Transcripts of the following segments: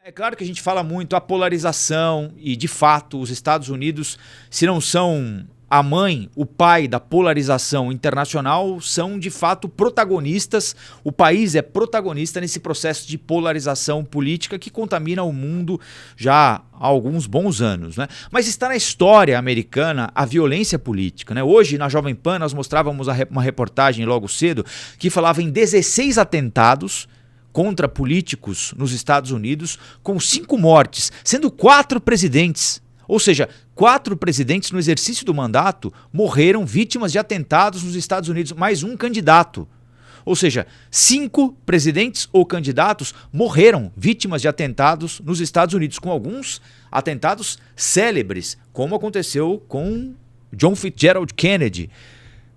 É claro que a gente fala muito a polarização e, de fato, os Estados Unidos, se não são a mãe, o pai da polarização internacional, são, de fato, protagonistas. O país é protagonista nesse processo de polarização política que contamina o mundo já há alguns bons anos, né? Mas está na história americana a violência política, né? Hoje, na Jovem Pan, nós mostrávamos uma reportagem logo cedo que falava em 16 atentados contra políticos nos Estados Unidos, com 5 mortes, sendo 4 presidentes. Ou seja, 4 presidentes no exercício do mandato morreram vítimas de atentados nos Estados Unidos, mais um candidato. Ou seja, 5 presidentes ou candidatos morreram vítimas de atentados nos Estados Unidos, com alguns atentados célebres, como aconteceu com John Fitzgerald Kennedy,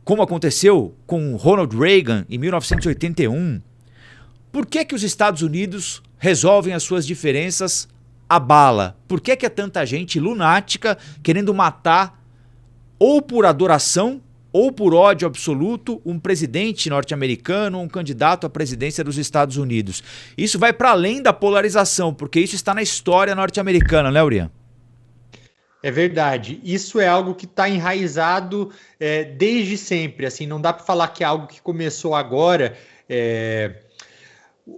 como aconteceu com Ronald Reagan em 1981. Por que os Estados Unidos resolvem as suas diferenças à bala? Por que é tanta gente lunática querendo matar, ou por adoração, ou por ódio absoluto, um presidente norte-americano ou um candidato à presidência dos Estados Unidos? Isso vai para além da polarização, porque isso está na história norte-americana, né, Urian? É verdade. Isso é algo que está enraizado desde sempre. Assim, não dá para falar que é algo que começou agora.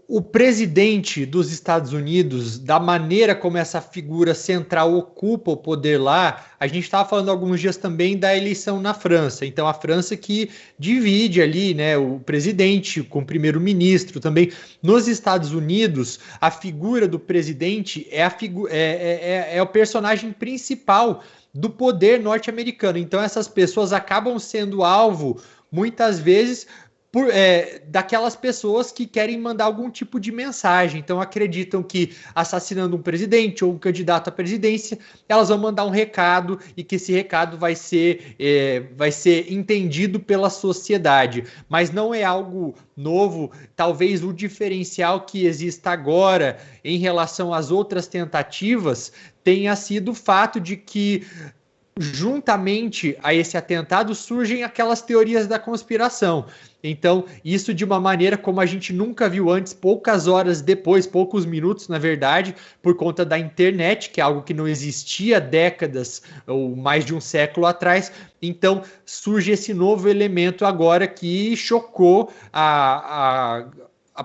O presidente dos Estados Unidos, da maneira como essa figura central ocupa o poder lá, a gente estava falando alguns dias também da eleição na França. Então, a França que divide ali, né, o presidente com o primeiro-ministro também. Nos Estados Unidos, a figura do presidente é o personagem principal do poder norte-americano. Então, essas pessoas acabam sendo alvo, muitas vezes, daquelas pessoas que querem mandar algum tipo de mensagem. Então acreditam que assassinando um presidente ou um candidato à presidência, elas vão mandar um recado e que esse recado vai ser entendido pela sociedade. Mas não é algo novo. Talvez o diferencial que exista agora em relação às outras tentativas tenha sido o fato de que, juntamente a esse atentado, surgem aquelas teorias da conspiração. Então, isso de uma maneira como a gente nunca viu antes, poucas horas depois, poucos minutos, na verdade, por conta da internet, que é algo que não existia décadas ou mais de um século atrás. Então, surge esse novo elemento agora que chocou a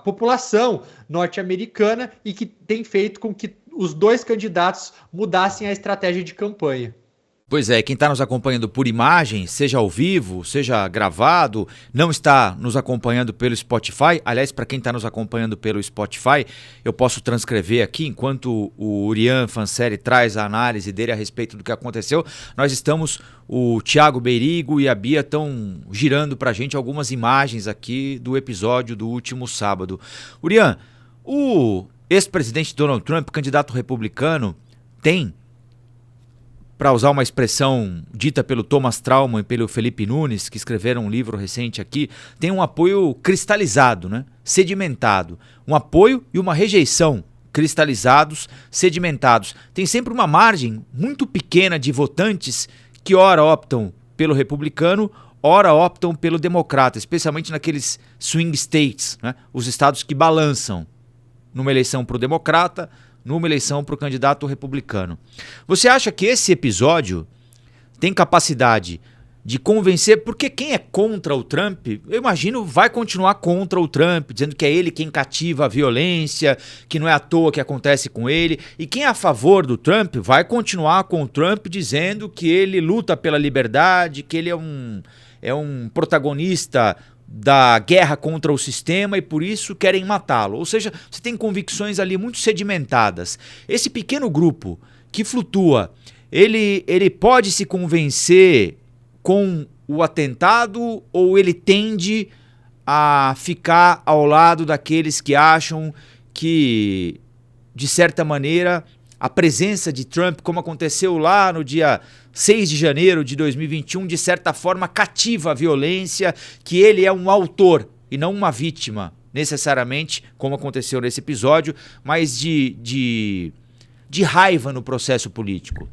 população norte-americana e que tem feito com que os dois candidatos mudassem a estratégia de campanha. Pois é, quem está nos acompanhando por imagem, seja ao vivo, seja gravado, não está nos acompanhando pelo Spotify. Aliás, para quem está nos acompanhando pelo Spotify, eu posso transcrever aqui, enquanto o Urian Fancelli traz a análise dele a respeito do que aconteceu. Nós estamos, o Thiago Beirigo e a Bia estão girando para a gente algumas imagens aqui do episódio do último sábado. Urian, o ex-presidente Donald Trump, candidato republicano, tem, para usar uma expressão dita pelo Thomas Trauman e pelo Felipe Nunes, que escreveram um livro recente aqui, tem um apoio cristalizado, né? Sedimentado. Um apoio e uma rejeição cristalizados, sedimentados. Tem sempre uma margem muito pequena de votantes que ora optam pelo republicano, ora optam pelo democrata, especialmente naqueles swing states, né? Os estados que balançam numa eleição para o democrata, numa eleição para o candidato republicano. Você acha que esse episódio tem capacidade de convencer, porque quem é contra o Trump, eu imagino, vai continuar contra o Trump, dizendo que é ele quem cativa a violência, que não é à toa que acontece com ele, e quem é a favor do Trump vai continuar com o Trump dizendo que ele luta pela liberdade, que ele é um protagonista da guerra contra o sistema e por isso querem matá-lo. Ou seja, você tem convicções ali muito sedimentadas. Esse pequeno grupo que flutua, ele pode se convencer com o atentado ou ele tende a ficar ao lado daqueles que acham que, de certa maneira, a presença de Trump, como aconteceu lá no dia 6 de janeiro de 2021, de certa forma cativa a violência, que ele é um autor e não uma vítima, necessariamente, como aconteceu nesse episódio, mas de raiva no processo político?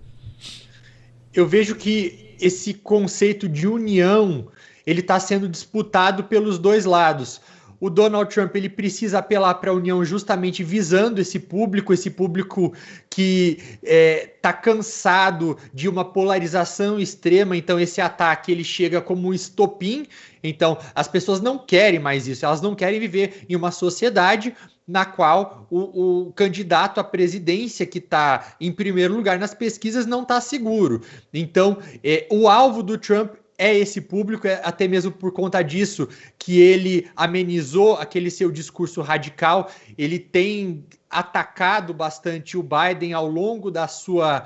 Eu vejo que esse conceito de união, ele está sendo disputado pelos dois lados. o Donald Trump ele precisa apelar para a União justamente visando esse público que está cansado de uma polarização extrema, então esse ataque ele chega como um estopim, então as pessoas não querem mais isso, elas não querem viver em uma sociedade na qual o candidato à presidência que está em primeiro lugar nas pesquisas não está seguro. Então, o alvo do Trump é esse público, até mesmo por conta disso que ele amenizou aquele seu discurso radical, ele tem atacado bastante o Biden ao longo da sua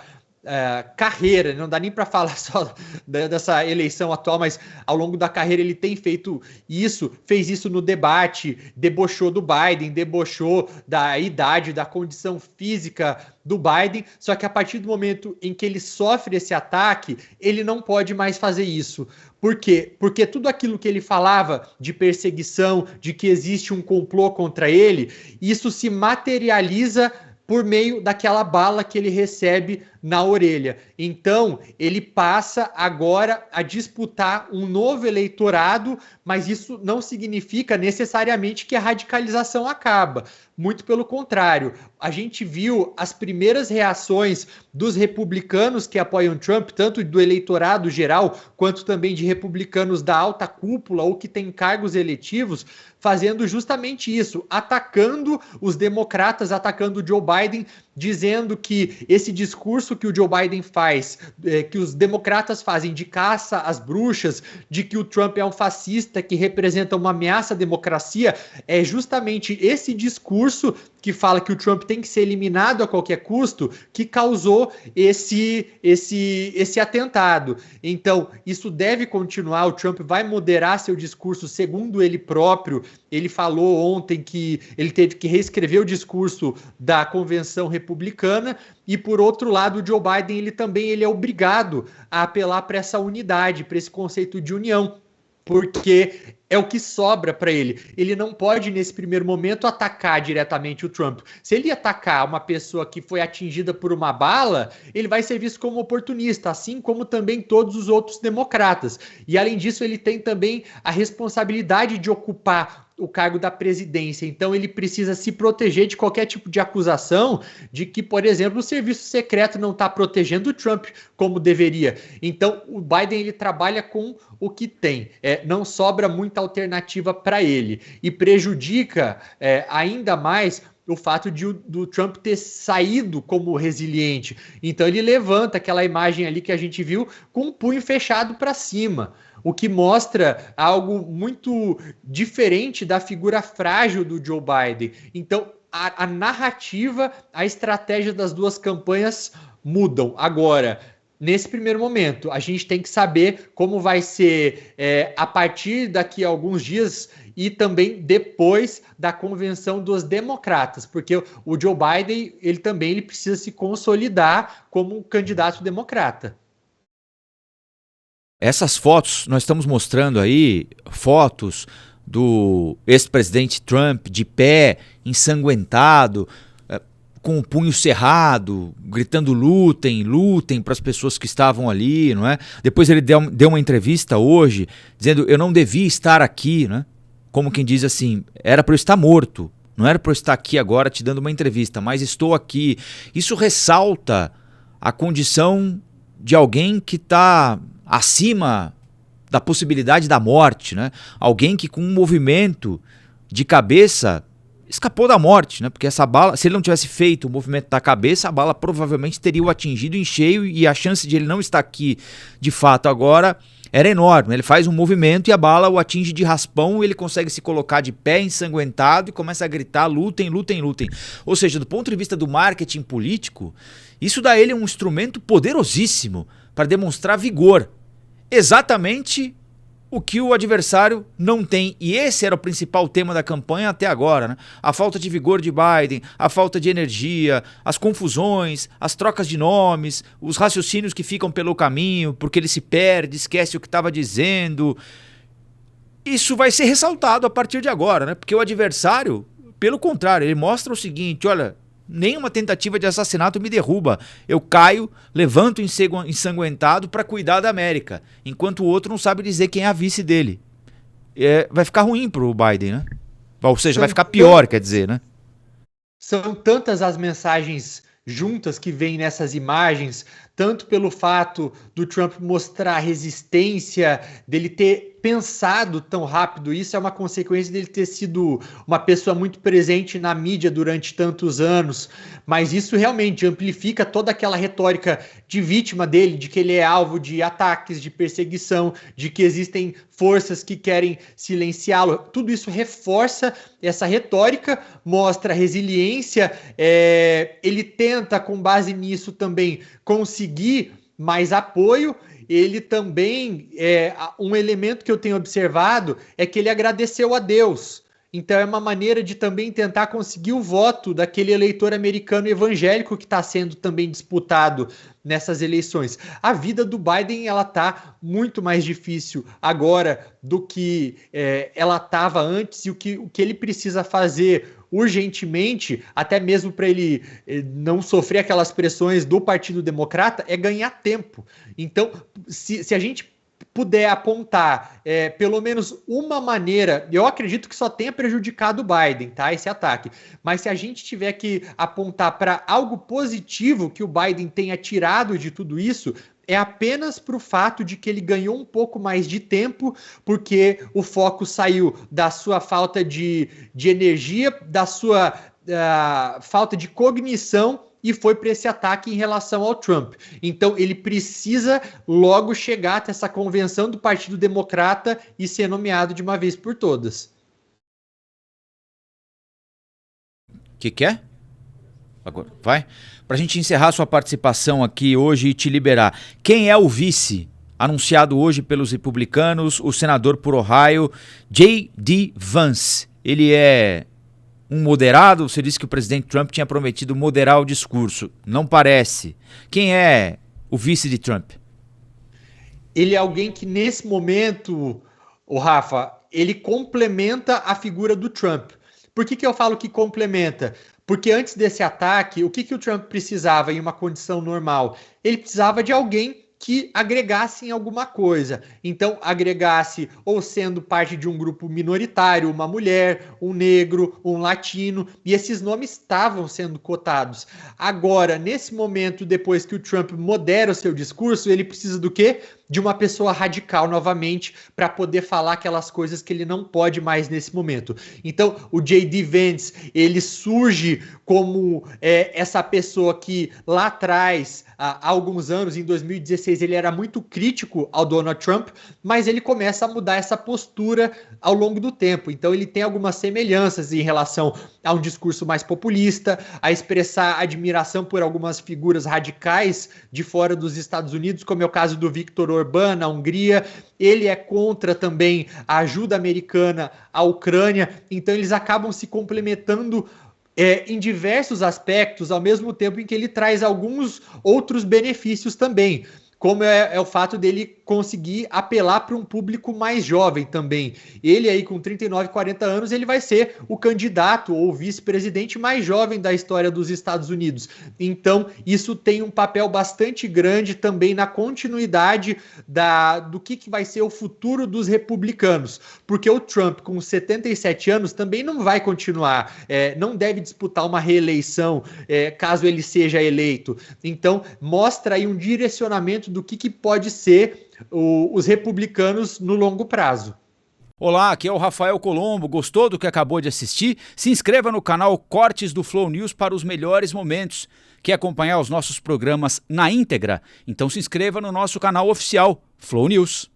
carreira, não dá nem para falar só dessa eleição atual, mas ao longo da carreira ele tem feito isso, fez isso no debate, debochou do Biden, debochou da idade, da condição física do Biden, só que a partir do momento em que ele sofre esse ataque, ele não pode mais fazer isso. Por quê? Porque tudo aquilo que ele falava de perseguição, de que existe um complô contra ele, isso se materializa por meio daquela bala que ele recebe na orelha. Então, ele passa agora a disputar um novo eleitorado, mas isso não significa necessariamente que a radicalização acaba. Muito pelo contrário, a gente viu as primeiras reações dos republicanos que apoiam Trump, tanto do eleitorado geral, quanto também de republicanos da alta cúpula ou que têm cargos eletivos, fazendo justamente isso, atacando os democratas, atacando o Joe Biden, dizendo que esse discurso que o Joe Biden faz, que os democratas fazem de caça às bruxas, de que o Trump é um fascista que representa uma ameaça à democracia, é justamente esse discurso que fala que o Trump tem que ser eliminado a qualquer custo, que causou esse atentado. Então, isso deve continuar, o Trump vai moderar seu discurso segundo ele próprio. Ele falou ontem que ele teve que reescrever o discurso da convenção republicana e, por outro lado, o Joe Biden ele é obrigado a apelar para essa unidade, para esse conceito de união, porque é o que sobra para ele. Ele não pode, nesse primeiro momento, atacar diretamente o Trump. Se ele atacar uma pessoa que foi atingida por uma bala, ele vai ser visto como oportunista, assim como também todos os outros democratas. E, além disso, ele tem também a responsabilidade de ocupar o cargo da presidência. Então, ele precisa se proteger de qualquer tipo de acusação de que, por exemplo, o serviço secreto não está protegendo o Trump como deveria. Então, o Biden ele trabalha com o que tem. Não sobra muita alternativa para ele. E prejudica ainda mais o fato do Trump ter saído como resiliente. Então, ele levanta aquela imagem ali que a gente viu com o punho fechado para cima, o que mostra algo muito diferente da figura frágil do Joe Biden. Então, a narrativa, a estratégia das duas campanhas mudam. Agora, nesse primeiro momento, a gente tem que saber como vai ser a partir daqui a alguns dias e também depois da convenção dos democratas, porque o Joe Biden ele precisa se consolidar como um candidato democrata. Essas fotos, nós estamos mostrando aí fotos do ex-presidente Trump de pé, ensanguentado, com o punho cerrado, gritando lutem, lutem para as pessoas que estavam ali, não é? Depois ele deu uma entrevista hoje, dizendo eu não devia estar aqui, né? Como quem diz assim, era para eu estar morto, não era para eu estar aqui agora te dando uma entrevista, mas estou aqui. Isso ressalta a condição de alguém que está acima da possibilidade da morte, né? Alguém que com um movimento de cabeça escapou da morte, né? Porque essa bala, se ele não tivesse feito o movimento da cabeça, a bala provavelmente teria o atingido em cheio e a chance de ele não estar aqui de fato agora era enorme. Ele faz um movimento e a bala o atinge de raspão e ele consegue se colocar de pé ensanguentado e começa a gritar lutem, lutem, lutem. Ou seja, do ponto de vista do marketing político, isso dá a ele um instrumento poderosíssimo para demonstrar vigor. Exatamente o que o adversário não tem. E esse era o principal tema da campanha até agora, né? A falta de vigor de Biden, a falta de energia, as confusões, as trocas de nomes, os raciocínios que ficam pelo caminho, porque ele se perde, esquece o que estava dizendo. Isso vai ser ressaltado a partir de agora, né? Porque o adversário, pelo contrário, ele mostra o seguinte, olha, nenhuma tentativa de assassinato me derruba. Eu caio, levanto ensanguentado para cuidar da América, enquanto o outro não sabe dizer quem é a vice dele. Vai ficar ruim pro Biden, né? Ou seja, vai ficar pior, quer dizer, né? São tantas as mensagens juntas que vêm nessas imagens, tanto pelo fato do Trump mostrar resistência, dele ter pensado tão rápido, isso é uma consequência dele ter sido uma pessoa muito presente na mídia durante tantos anos, mas isso realmente amplifica toda aquela retórica de vítima dele, de que ele é alvo de ataques, de perseguição, de que existem forças que querem silenciá-lo. Tudo isso reforça essa retórica, mostra resiliência, ele tenta, com base nisso também, conseguir mais apoio. Ele também, um elemento que eu tenho observado é que ele agradeceu a Deus. Então é uma maneira de também tentar conseguir o voto daquele eleitor americano evangélico que está sendo também disputado nessas eleições. A vida do Biden ela está muito mais difícil agora do que ela estava antes, e o que ele precisa fazer urgentemente, até mesmo para ele não sofrer aquelas pressões do Partido Democrata, é ganhar tempo. Então, se a gente puder apontar pelo menos uma maneira, eu acredito que só tenha prejudicado o Biden, tá? Esse ataque. Mas se a gente tiver que apontar para algo positivo que o Biden tenha tirado de tudo isso, é apenas para o fato de que ele ganhou um pouco mais de tempo, porque o foco saiu da sua falta de energia, da sua falta de cognição, e foi para esse ataque em relação ao Trump. Então ele precisa logo chegar até essa convenção do Partido Democrata e ser nomeado de uma vez por todas. Que é? Agora, vai? Para a gente encerrar sua participação aqui hoje e te liberar, quem é o vice anunciado hoje pelos republicanos, o senador por Ohio, J.D. Vance? Ele é um moderado? Você disse que o presidente Trump tinha prometido moderar o discurso. Não parece. Quem é o vice de Trump? Ele é alguém que nesse momento, o Rafa, ele complementa a figura do Trump. Por que eu falo que complementa? Porque antes desse ataque, o que o Trump precisava em uma condição normal? Ele precisava de alguém que agregasse em alguma coisa. Então, agregasse ou sendo parte de um grupo minoritário, uma mulher, um negro, um latino, e esses nomes estavam sendo cotados. Agora, nesse momento, depois que o Trump modera o seu discurso, ele precisa do quê? De uma pessoa radical novamente para poder falar aquelas coisas que ele não pode mais nesse momento. Então, o J.D. Vance, ele surge como essa pessoa que lá atrás, há alguns anos, em 2016, ele era muito crítico ao Donald Trump, mas ele começa a mudar essa postura ao longo do tempo. Então, ele tem algumas semelhanças em relação a um discurso mais populista, a expressar admiração por algumas figuras radicais de fora dos Estados Unidos, como é o caso do Viktor Orbán, na Hungria. Ele é contra também a ajuda americana à Ucrânia, então eles acabam se complementando em diversos aspectos, ao mesmo tempo em que ele traz alguns outros benefícios também, como é o fato dele conseguir apelar para um público mais jovem também. Ele aí com 39, 40 anos, ele vai ser o candidato ou vice-presidente mais jovem da história dos Estados Unidos. Então, isso tem um papel bastante grande também na continuidade do que vai ser o futuro dos republicanos. Porque o Trump, com 77 anos, também não vai continuar, não deve disputar uma reeleição, caso ele seja eleito. Então, mostra aí um direcionamento do que pode ser os republicanos no longo prazo. Olá, aqui é o Rafael Colombo. Gostou do que acabou de assistir? Se inscreva no canal Cortes do Flow News para os melhores momentos. Quer acompanhar os nossos programas na íntegra? Então se inscreva no nosso canal oficial, Flow News.